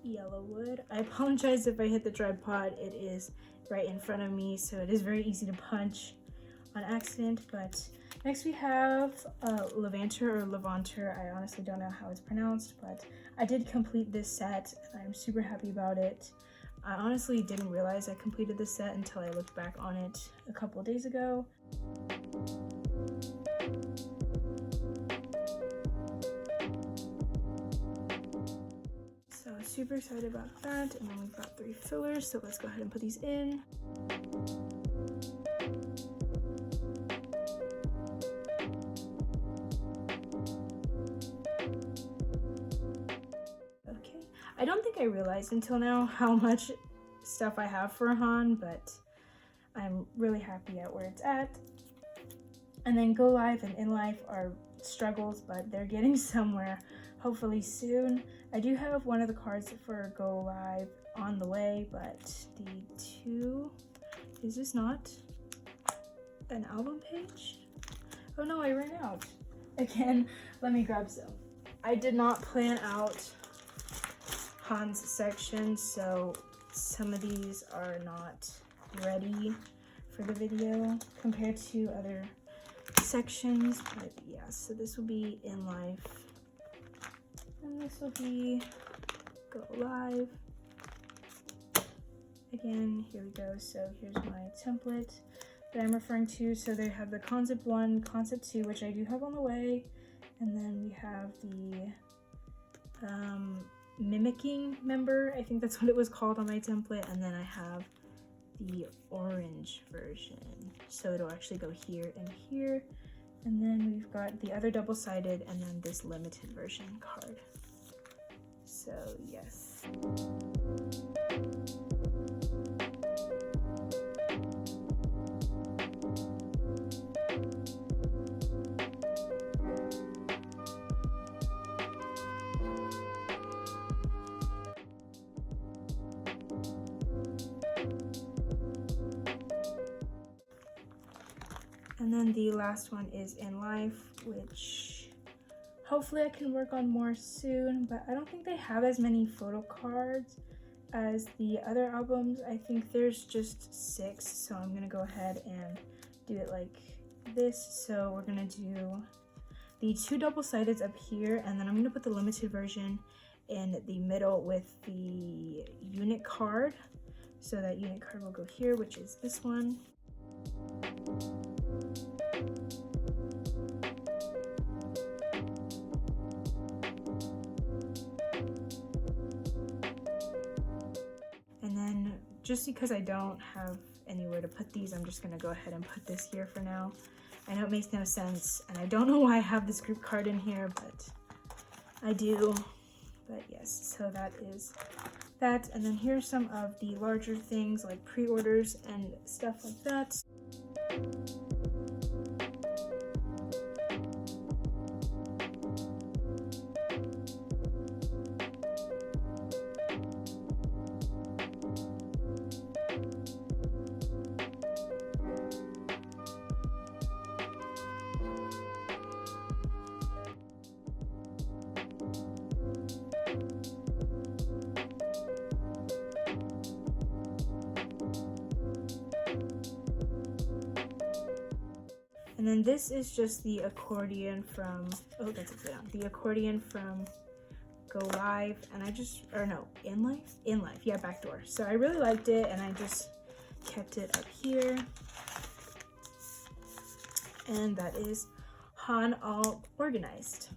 Yellowwood. I apologize if I hit the tripod. It is right in front of me, so it is very easy to punch on accident. But next we have Levanter or Levanter. I honestly don't know how it's pronounced, but I did complete this set. I'm super happy about it. I honestly didn't realize I completed this set until I looked back on it a couple of days ago. Super excited about that. And then we've got 3 fillers, so let's go ahead and put these in. Okay, I don't think I realized until now how much stuff I have for Han, but I'm really happy at where it's at. And then Go Live and In Life are struggles, but they're getting somewhere, hopefully soon. I do have one of the cards for Go Live on the way, but the 2, is this not an album page? Oh no, I ran out. Again, let me grab some. I did not plan out Han's section, so some of these are not ready for the video compared to other sections, but yeah, so this will be In Life. And this will be Go Live. Again, here we go. So here's my template that I'm referring to. So they have the concept 1, concept 2, which I do have on the way. And then we have the mimicking member. I think that's what it was called on my template. And then I have the orange version. So it'll actually go here and here. And then we've got the other double-sided and then this limited version card. So yes. And then the last one is In Life, which hopefully I can work on more soon, but I don't think they have as many photo cards as the other albums. I think there's just 6, so I'm gonna go ahead and do it like this. So we're gonna do the 2 double-sideds up here, and then I'm gonna put the limited version in the middle with the unit card. So that unit card will go here, which is this one. And then just because I don't have anywhere to put these, I'm just gonna go ahead and put this here for now. I know it makes no sense, and I don't know why I have this group card in here, but I do. But yes, so that is that. And then here's some of the larger things like pre-orders and stuff like that. And then this is just the accordion from, oh, that's upside down. The accordion from Go Live, and I just, or no, In Life? In Life, yeah, Backdoor. So I really liked it, and I just kept it up here. And that is Han all organized.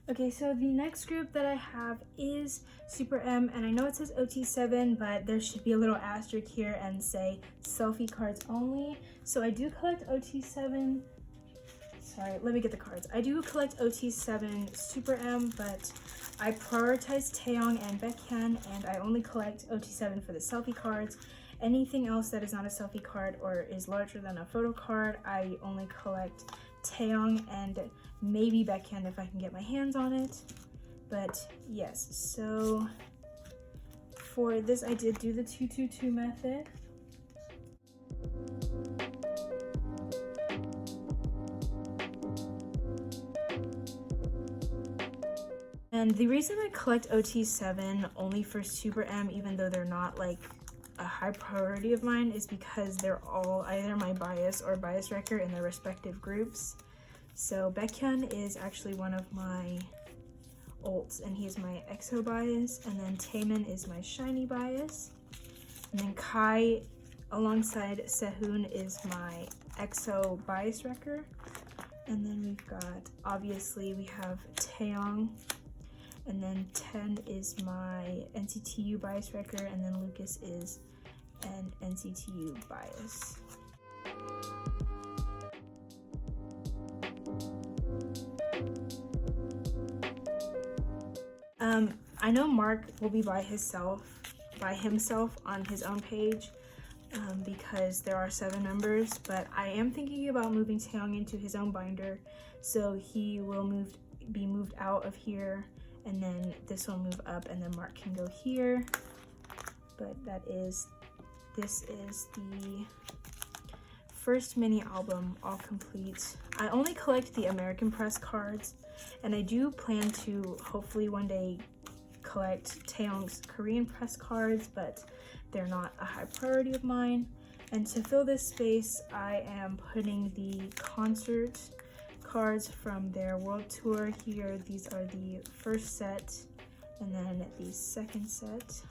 Okay, so the next group that I have is Super M, and I know it says OT7, but there should be a little asterisk here and say selfie cards only. So I do collect OT7, sorry, let me get the cards. I do collect OT7 Super M, but I prioritize taeyong and baekhyun, and I only collect OT7 for the selfie cards. Anything else that is not a selfie card or is larger than a photo card, I only collect taeyong and maybe baekhyun if I can get my hands on it. But yes, so for this I did do the 222 method. And the reason I collect OT7 only for Super M, even though they're not like a high priority of mine, is because they're all either my bias or bias wrecker in their respective groups. So Baekhyun is actually one of my ults, and he's my EXO bias, and then Taemin is my shiny bias, and then Kai alongside Sehun is my EXO bias wrecker, and then we've got, obviously we have Taeyong, and then Ten is my NCTU bias wrecker, and then Lucas is an NCTU bias. I know Mark will be by himself on his own page because there are 7 members, but I am thinking about moving Taeyong into his own binder, so he will be moved out of here, and then this will move up, and then Mark can go here. But this is the first mini album all complete. I only collect the American press cards, and I do plan to hopefully one day collect Taeyong's Korean press cards, but they're not a high priority of mine. And to fill this space, I am putting the concert cards from their world tour here. These are the first set, and then the second set,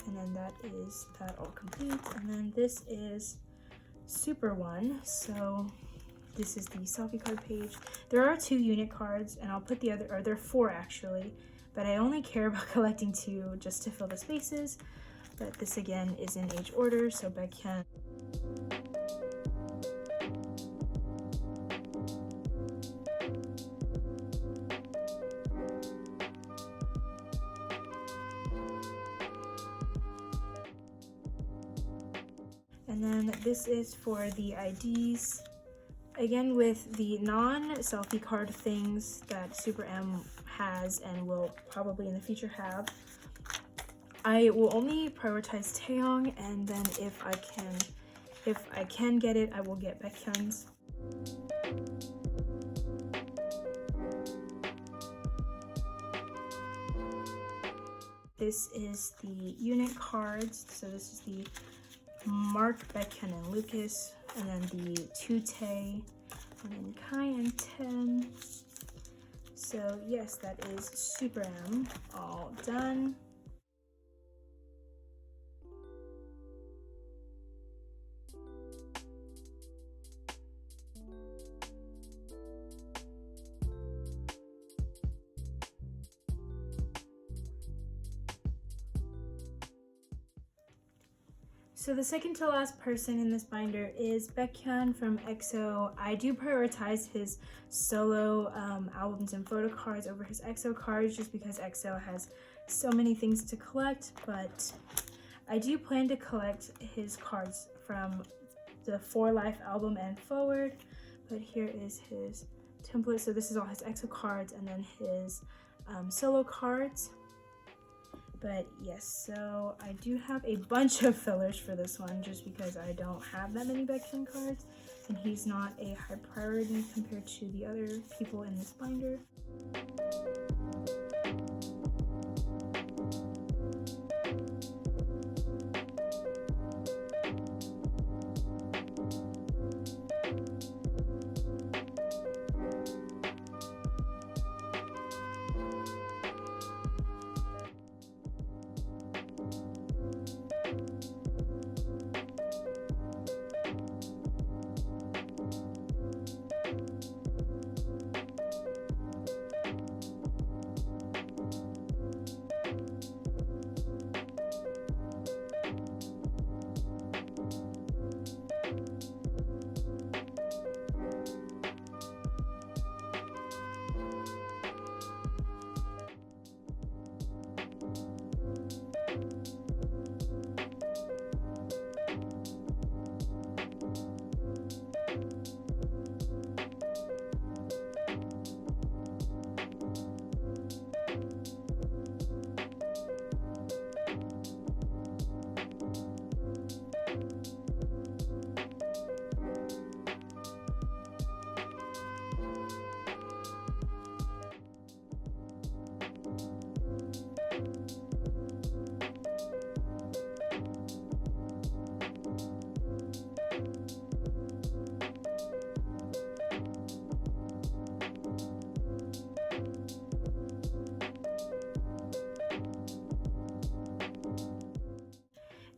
And then that is that all complete. And then this is Super One. So this is the selfie card page. There are 2 unit cards, and I'll put the other, or there are 4 actually, but I only care about collecting 2 just to fill the spaces. But this again is in age order, so baekhyun. And then this is for the IDs. Again, with the non-selfie card things that Super M has and will probably in the future have, I will only prioritize taeyong, and then if I can get it, I will get baekhyun's. This is the unit cards. So this is the Mark, Baekhyun, and Lucas, and then the 2 Tae, and then Kai and Ten. So yes, that is Super M all done. So the second to last person in this binder is Baekhyun from EXO. I do prioritize his solo albums and photo cards over his EXO cards just because EXO has so many things to collect, but I do plan to collect his cards from the For Life album and forward. But here is his template. So this is all his EXO cards and then his solo cards. But yes, so I do have a bunch of fillers for this one just because I don't have that many Baekhyun cards and he's not a high priority compared to the other people in this binder.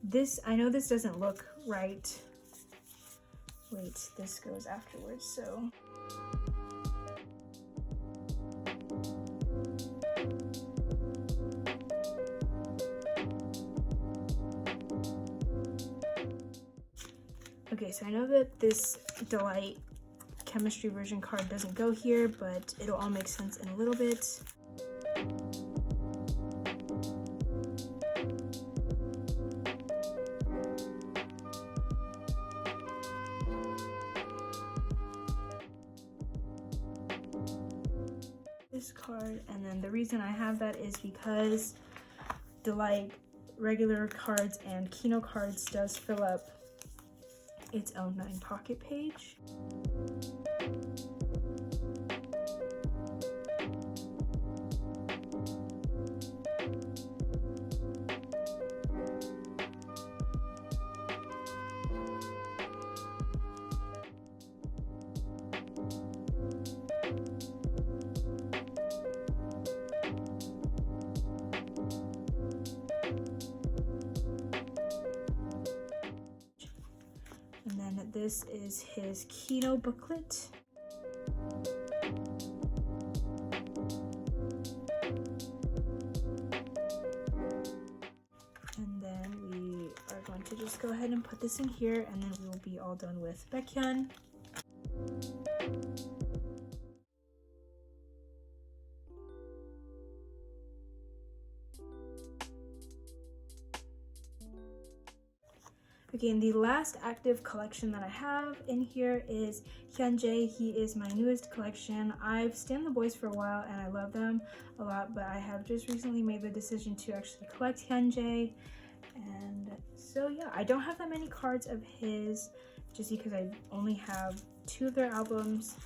This, I know this doesn't look right. Wait, this goes afterwards, so. Okay, so I know that this Delight chemistry version card doesn't go here, but it'll all make sense in a little bit. This card, and then the reason I have that is because Delight regular cards and kihno cards does fill up its own 9 pocket page. And then this is his kihno booklet. And then we are going to just go ahead and put this in here, and then we will be all done with baekhyun. Okay, and the last active collection that I have in here is Hyunjae. He is my newest collection. I've stan the boys for a while and I love them a lot, but I have just recently made the decision to actually collect Hyunjae. And so yeah, I don't have that many cards of his just because I only have 2 of their albums.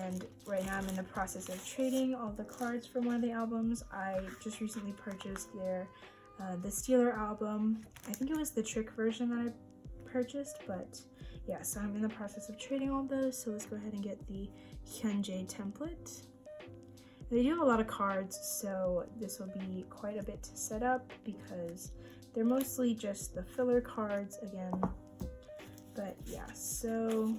And right now I'm in the process of trading all the cards from one of the albums. I just recently purchased their the Steeler album. I think it was the Trick version that I purchased, but yeah, so I'm in the process of trading all those. So let's go ahead and get the Hyunjae template. They do have a lot of cards, so this will be quite a bit to set up because they're mostly just the filler cards again. But yeah, so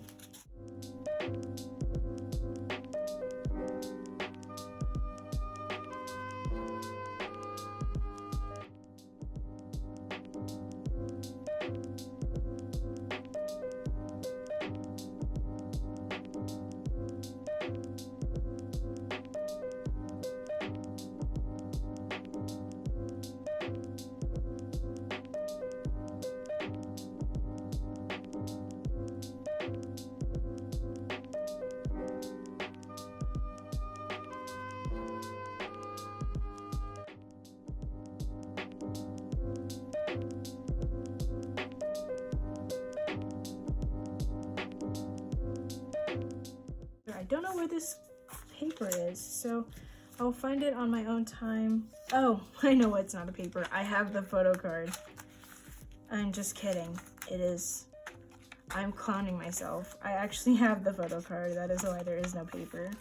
I don't know where this paper is, so I'll find it on my own time. Oh, I know it's not a paper. I have the photo card. I'm just kidding. It is. I'm clowning myself. I actually have the photo card. That is why there is no paper.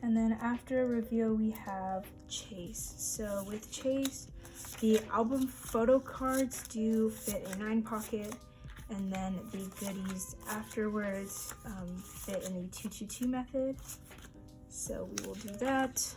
And then after reveal, we have Chase. So with Chase, the album photo cards do fit a 9 pocket, and then the goodies afterwards fit in the 222 method. So we will do that.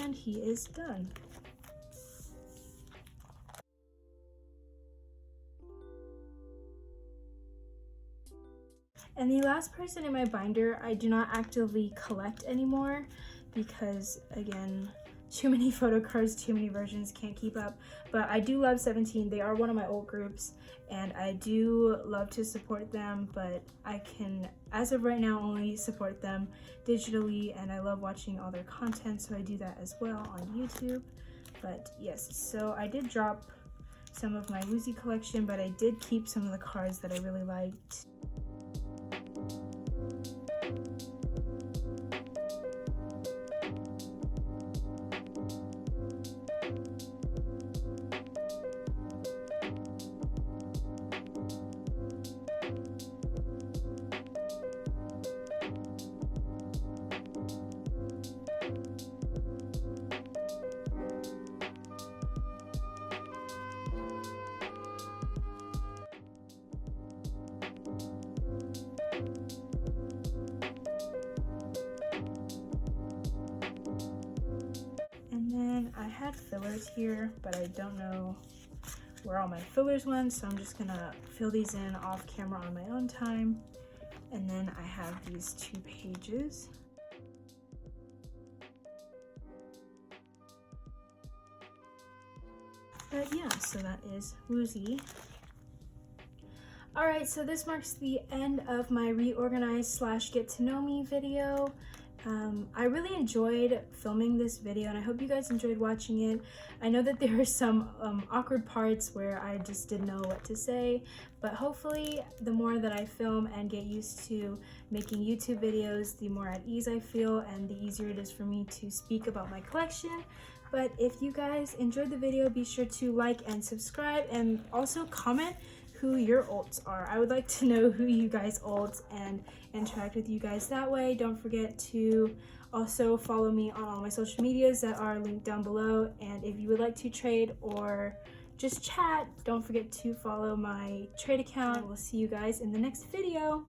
And he is done. And the last person in my binder, I do not actively collect anymore because, again, too many photo cards, too many versions, can't keep up. But I do love 17. They are one of my old groups, and I do love to support them, but I can, as of right now, only support them digitally, and I love watching all their content, so I do that as well on YouTube. But yes, so I did drop some of my woozi collection, but I did keep some of the cards that I really liked. fillers here, but I don't know where all my fillers went, so I'm just gonna fill these in off camera on my own time. And then I have these 2 pages. But yeah, so that is Woozi. Alright, so this marks the end of my reorganize / get to know me video. I really enjoyed filming this video and I hope you guys enjoyed watching it. I know that there are some awkward parts where I just didn't know what to say, but hopefully the more that I film and get used to making YouTube videos, the more at ease I feel and the easier it is for me to speak about my collection. But if you guys enjoyed the video, be sure to like and subscribe and also comment who your ults are. I would like to know who you guys ult and interact with you guys that way. Don't forget to also follow me on all my social medias that are linked down below. And if you would like to trade or just chat, don't forget to follow my trade account. We'll see you guys in the next video.